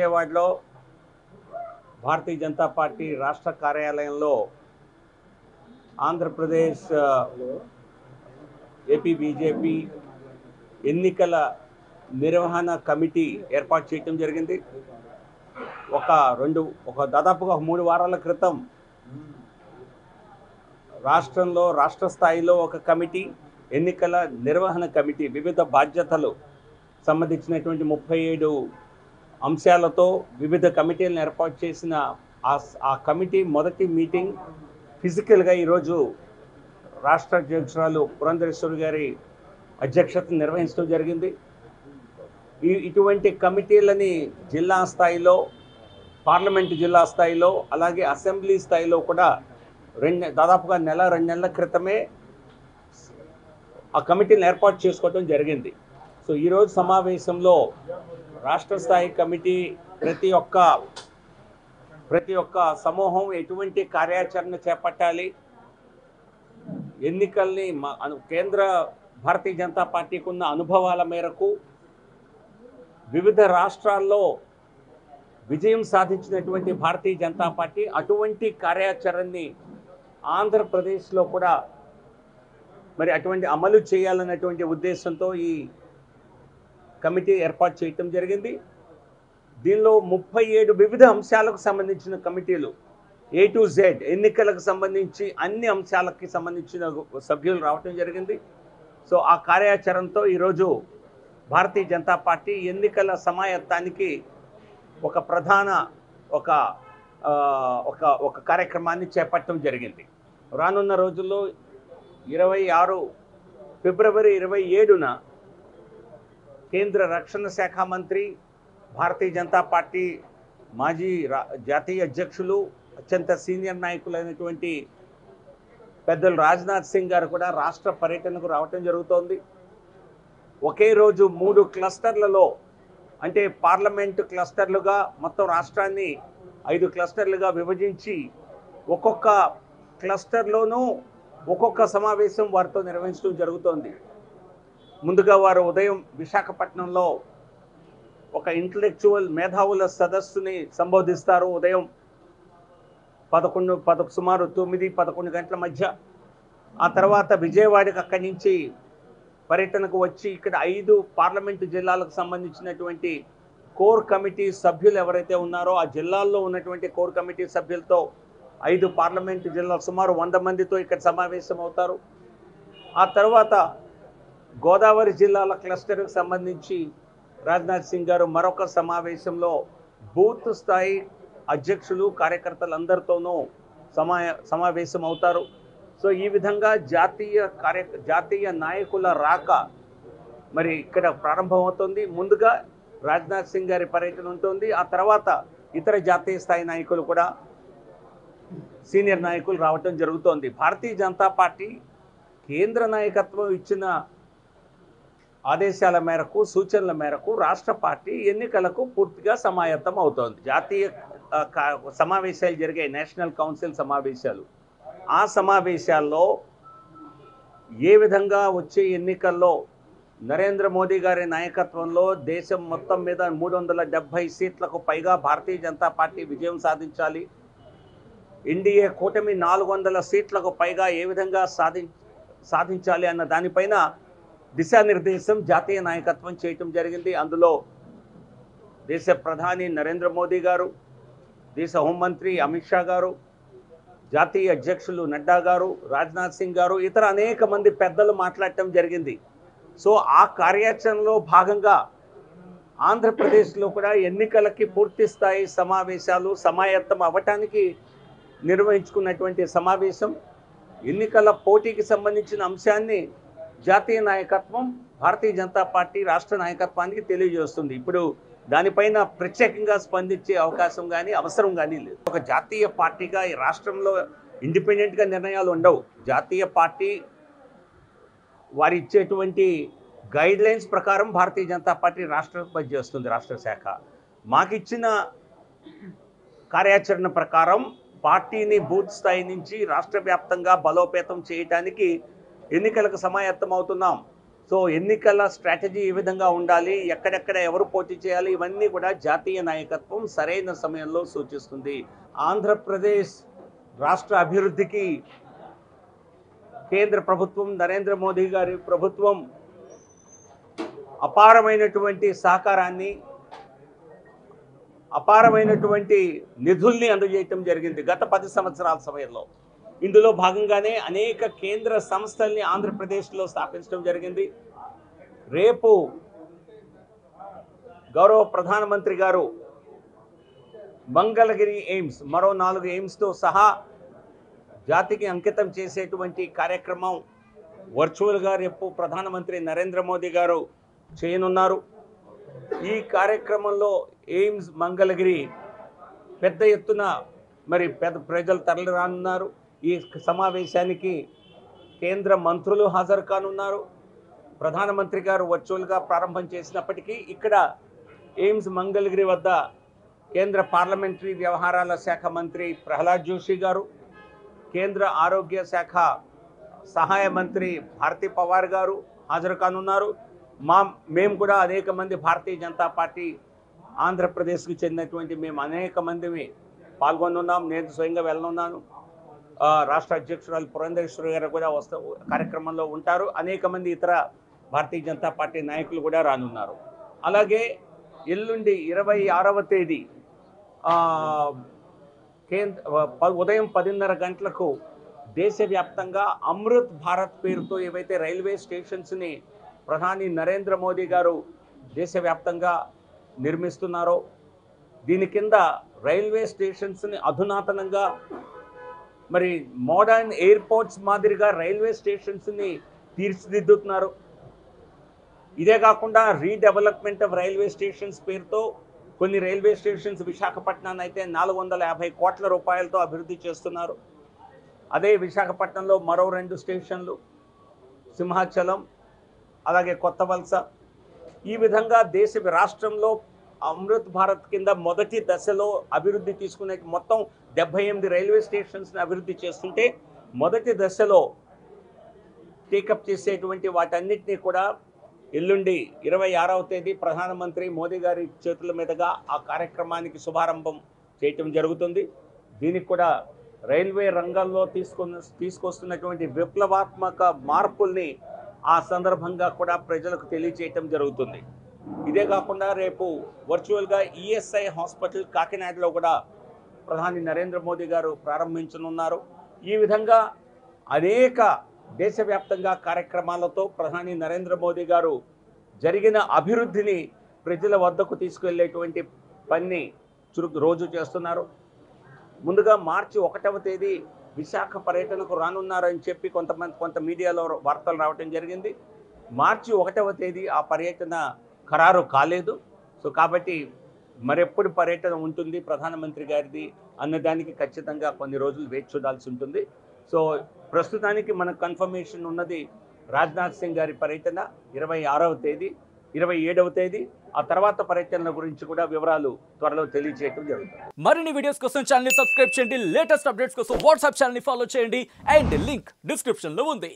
విజయవాడలో భారతీయ జనతా పార్టీ రాష్ట్ర కార్యాలయంలో ఆంధ్రప్రదేశ్ ఏపీ బీజేపీ ఎన్నికల నిర్వహణ కమిటీ ఏర్పాటు చేయడం జరిగింది. దాదాపుగా 3 వారాల క్రితం రాష్ట్ర స్థాయిలో ఒక కమిటీ, ఎన్నికల నిర్వహణ కమిటీ వివిధ బాధ్యతలు సంబంధించినటువంటి 37 అంశాలతో వివిధ కమిటీలను ఏర్పాటు చేసిన ఆ కమిటీ మొదటి మీటింగ్ ఫిజికల్గా ఈరోజు రాష్ట్ర అధ్యక్షురాలు పురంధరేశ్వరి గారి అధ్యక్షతను నిర్వహించడం జరిగింది. ఇటువంటి కమిటీలని జిల్లా స్థాయిలో, పార్లమెంటు జిల్లా స్థాయిలో, అలాగే అసెంబ్లీ స్థాయిలో కూడా దాదాపుగా 1-2 నెలల క్రితమే ఆ కమిటీని ఏర్పాటు చేసుకోవడం జరిగింది. సో ఈరోజు సమావేశంలో రాష్ట్ర స్థాయి కమిటీ ప్రతి ఒక్క సమూహం ఎటువంటి కార్యాచరణ చేపట్టాలి, ఎన్నికల్ని కేంద్ర భారతీయ జనతా పార్టీకి ఉన్న అనుభవాల మేరకు వివిధ రాష్ట్రాల్లో విజయం సాధించినటువంటి భారతీయ జనతా పార్టీ అటువంటి కార్యాచరణని ఆంధ్రప్రదేశ్లో కూడా మరి అటువంటి అమలు చేయాలన్నటువంటి ఉద్దేశంతో ఈ కమిటీ ఏర్పాటు చేయటం జరిగింది. దీనిలో 37 వివిధ అంశాలకు సంబంధించిన కమిటీలు, A to Z ఎన్నికలకు సంబంధించి అన్ని అంశాలకి సంబంధించిన సభ్యులు రావటం జరిగింది. సో ఆ కార్యాచరణతో ఈరోజు భారతీయ జనతా పార్టీ ఎన్నికల సమాయత్తానికి ఒక ప్రధాన ఒక కార్యక్రమాన్ని చేపట్టడం జరిగింది. రానున్న రోజుల్లో ఫిబ్రవరి 27న కేంద్ర రక్షణ శాఖ మంత్రి, భారతీయ జనతా పార్టీ మాజీ జాతీయ అధ్యక్షులు, అత్యంత సీనియర్ నాయకులైనటువంటి పెద్దలు రాజ్నాథ్ సింగ్ గారు కూడా రాష్ట్ర పర్యటనకు రావటం జరుగుతోంది. ఒకే రోజు 3 క్లస్టర్లలో, అంటే పార్లమెంటు క్లస్టర్లుగా మొత్తం రాష్ట్రాన్ని 5 క్లస్టర్లుగా విభజించి ఒక్కొక్క క్లస్టర్లోనూ ఒక్కొక్క సమావేశం వారితో నిర్వహించడం జరుగుతోంది. ముందుగా వారు ఉదయం విశాఖపట్నంలో ఒక ఇంటలెక్చువల్ మేధావుల సదస్సుని సంబోధిస్తారు. ఉదయం సుమారు 9-11 గంటల మధ్య. ఆ తర్వాత విజయవాడకి అక్కడి నుంచి పర్యటనకు వచ్చి ఇక్కడ 5 పార్లమెంటు జిల్లాలకు సంబంధించినటువంటి కోర్ కమిటీ సభ్యులు ఎవరైతే ఉన్నారో ఆ జిల్లాల్లో ఉన్నటువంటి కోర్ కమిటీ సభ్యులతో 5 పార్లమెంటు జిల్లాలు సుమారు 100 మందితో ఇక్కడ సమావేశం అవుతారు. ఆ తర్వాత గోదావరి జిల్లాల క్లస్టర్కి సంబంధించి రాజ్నాథ్ సింగ్ గారు మరొక సమావేశంలో బూత్ స్థాయి అధ్యక్షులు, కార్యకర్తలందరితోనూ సమావేశం అవుతారు. సో ఈ విధంగా జాతీయ నాయకుల రాక మరి ఇక్కడ ప్రారంభమవుతుంది. ముందుగా రాజ్నాథ్ సింగ్ గారి పర్యటన ఉంటుంది. ఆ తర్వాత ఇతర జాతీయ స్థాయి నాయకులు కూడా, సీనియర్ నాయకులు రావటం జరుగుతోంది. భారతీయ జనతా పార్టీ కేంద్ర నాయకత్వం ఇచ్చిన ఆదేశాల మేరకు, సూచనల మేరకు రాష్ట్ర పార్టీ ఎన్నికలకు పూర్తిగా సమాయత్తం అవుతోంది. జాతీయ సమావేశాలు జరిగాయి, నేషనల్ కౌన్సిల్ సమావేశాలు. ఆ సమావేశాల్లో ఏ విధంగా వచ్చే ఎన్నికల్లో నరేంద్ర మోదీ గారి నాయకత్వంలో దేశం మొత్తం మీద 370 సీట్లకు పైగా భారతీయ జనతా పార్టీ విజయం సాధించాలి, ఎన్డీఏ కూటమి 400 సీట్లకు పైగా ఏ విధంగా సాధించాలి అన్న దానిపైన దిశానిర్దేశం జాతీయ నాయకత్వం చేయటం జరిగింది. అందులో దేశ ప్రధాని నరేంద్ర మోదీ గారు, దేశ హోంమంత్రి అమిత్ షా గారు, జాతీయ అధ్యక్షులు నడ్డా గారు, రాజ్నాథ్ సింగ్ గారు, ఇతర అనేక మంది పెద్దలు మాట్లాడటం జరిగింది. సో ఆ కార్యాచరణలో భాగంగా ఆంధ్రప్రదేశ్లో కూడా ఎన్నికలకి పూర్తి స్థాయి సమావేశాలు సమాయత్తం అవ్వటానికి నిర్వహించుకున్నటువంటి సమావేశం. ఎన్నికల పోటీకి సంబంధించిన అంశాన్ని జాతీయ నాయకత్వం, భారతీయ జనతా పార్టీ రాష్ట్ర నాయకత్వానికి తెలియజేస్తుంది. ఇప్పుడు దానిపైన ప్రత్యేకంగా స్పందించే అవకాశం కానీ అవసరం కానీ లేదు. ఒక జాతీయ పార్టీగా ఈ రాష్ట్రంలో ఇండిపెండెంట్గా నిర్ణయాలు ఉండవు. జాతీయ పార్టీ వారు ఇచ్చేటువంటి గైడ్లైన్స్ ప్రకారం భారతీయ జనతా పార్టీ రాష్ట్రం పనిచేస్తుంది. రాష్ట్ర శాఖ మాకిచ్చిన కార్యాచరణ ప్రకారం పార్టీని బూత్ స్థాయి నుంచి రాష్ట్ర వ్యాప్తంగా బలోపేతం చేయడానికి ఎన్నికలకు సమాయత్తం అవుతున్నాం. సో ఎన్నికల స్ట్రాటజీ ఏ విధంగా ఉండాలి, ఎక్కడెక్కడ ఎవరు పోటీ చేయాలి, ఇవన్నీ కూడా జాతీయ నాయకత్వం సరైన సమయంలో సూచిస్తుంది. ఆంధ్రప్రదేశ్ రాష్ట్ర అభివృద్ధికి కేంద్ర ప్రభుత్వం, నరేంద్ర మోదీ గారి ప్రభుత్వం అపారమైనటువంటి సహకారాన్ని, అపారమైనటువంటి నిధుల్ని అందజేయటం జరిగింది గత 10 సంవత్సరాల సమయంలో. ఇందులో భాగంగానే అనేక కేంద్ర సంస్థల్ని ఆంధ్రప్రదేశ్లో స్థాపించడం జరిగింది. రేపు గౌరవ ప్రధానమంత్రి గారు మంగళగిరి ఎయిమ్స్, మరో 4 ఎయిమ్స్తో సహా జాతికి అంకితం చేసేటువంటి కార్యక్రమం వర్చువల్గా రేపు ప్రధానమంత్రి నరేంద్ర మోదీ గారు చేయనున్నారు. ఈ కార్యక్రమంలో ఎయిమ్స్ మంగళగిరి పెద్ద ఎత్తున ప్రజలు తరలి రానున్నారు. ఈ సమావేశానికి కేంద్ర మంత్రులు హాజరు కానున్నారు. ప్రధానమంత్రి గారు వర్చువల్గా ప్రారంభం చేసినప్పటికీ ఇక్కడ ఎయిమ్స్ మంగళగిరి వద్ద కేంద్ర పార్లమెంటరీ వ్యవహారాల శాఖ మంత్రి ప్రహ్లాద్ జోషి గారు, కేంద్ర ఆరోగ్య శాఖ సహాయ మంత్రి భారతీ పవార్ గారు హాజరు కానున్నారు. మేము కూడా అనేక మంది భారతీయ జనతా పార్టీ ఆంధ్రప్రదేశ్కి చెందినటువంటి మేము అనేక మంది పాల్గొనున్నాం. నేను స్వయంగా వెళ్ళనున్నాను. రాష్ట్ర అధ్యక్షురాలు పురంధేశ్వరి గారు కూడా కార్యక్రమంలో ఉంటారు. అనేక మంది ఇతర భారతీయ జనతా పార్టీ నాయకులు కూడా రానున్నారు. అలాగే ఎల్లుండి 26వ తేదీ ఉదయం 10:30 గంటలకు దేశవ్యాప్తంగా అమృత్ భారత్ పేరుతో ఏవైతే రైల్వే స్టేషన్స్ని ప్రధాని నరేంద్ర మోదీ గారు దేశవ్యాప్తంగా నిర్మిస్తున్నారో, దీని కింద రైల్వే స్టేషన్స్ని అధునాతనంగా మోడర్న్ ఎయిర్పోర్ట్స్ మాదిరిగా రైల్వే స్టేషన్స్ని తీర్చిదిద్దుతున్నారు. ఇదే కాకుండా రీడెవలప్మెంట్ ఆఫ్ రైల్వే స్టేషన్స్ పేరుతో కొన్ని రైల్వే స్టేషన్స్ విశాఖపట్నాన్ని అయితే 450 కోట్ల రూపాయలతో అభివృద్ధి చేస్తున్నారు. అదే విశాఖపట్నంలో మరో 2 స్టేషన్లు సింహాచలం, అలాగే కొత్త వలస. ఈ విధంగా రాష్ట్రంలో అమృత్ భారత్ కింద మొదటి దశలో అభివృద్ధి తీసుకునే మొత్తం 78 రైల్వే స్టేషన్స్ని అభివృద్ధి చేస్తుంటే, మొదటి దశలో టేకప్ చేసేటువంటి వాటన్నిటినీ కూడా ఎల్లుండి 26వ తేదీ ప్రధానమంత్రి మోదీ గారి చేతుల మీదుగా ఆ కార్యక్రమానికి శుభారంభం చేయటం జరుగుతుంది. దీనికి కూడా రైల్వే రంగంలో తీసుకొస్తున్నటువంటి విప్లవాత్మక మార్పుల్ని ఆ సందర్భంగా కూడా ప్రజలకు తెలియజేయటం జరుగుతుంది. ఇదే కాకుండా రేపు వర్చువల్గా ఈఎస్ఐ హాస్పిటల్ కాకినాడలో కూడా ప్రధాని నరేంద్ర మోదీ గారు ప్రారంభించనున్నారు. ఈ విధంగా అనేక దేశవ్యాప్తంగా కార్యక్రమాలతో ప్రధాని నరేంద్ర మోదీ గారు జరిగిన అభివృద్ధిని ప్రజల వద్దకు తీసుకెళ్లేటువంటి పని రోజు చేస్తున్నారు. ముందుగా మార్చి 1వ తేదీ విశాఖ పర్యటనకు రానున్నారని చెప్పి కొంత మీడియాలో వార్తలు రావటం జరిగింది. మార్చి 1వ తేదీ ఆ పర్యటన ఖరారు కాలేదు. సో కాబట్టి మరెప్పుడు పర్యటన ఉంటుంది ప్రధానమంత్రి గారిది అన్నదానికి ఖచ్చితంగా కొన్ని రోజులు వేచి చూడాల్సి ఉంటుంది. సో ప్రస్తుతానికి మనకు కన్ఫర్మేషన్ ఉన్నది రాజ్నాథ్ సింగ్ గారి పర్యటన 26వ తేదీ, 27వ తేదీ. ఆ తర్వాత పర్యటనల గురించి కూడా వివరాలు త్వరలో తెలియజేయడం జరుగుతుంది. మరిన్ని వీడియోస్ కోసం ఛానల్ ని సబ్స్క్రైబ్ చేయండి. లేటెస్ట్ అప్డేట్స్ కోసం వాట్సాప్ ఛానల్ ని ఫాలో చేయండి. అండ్ లింక్ డిస్క్రిప్షన్ లో ఉంది.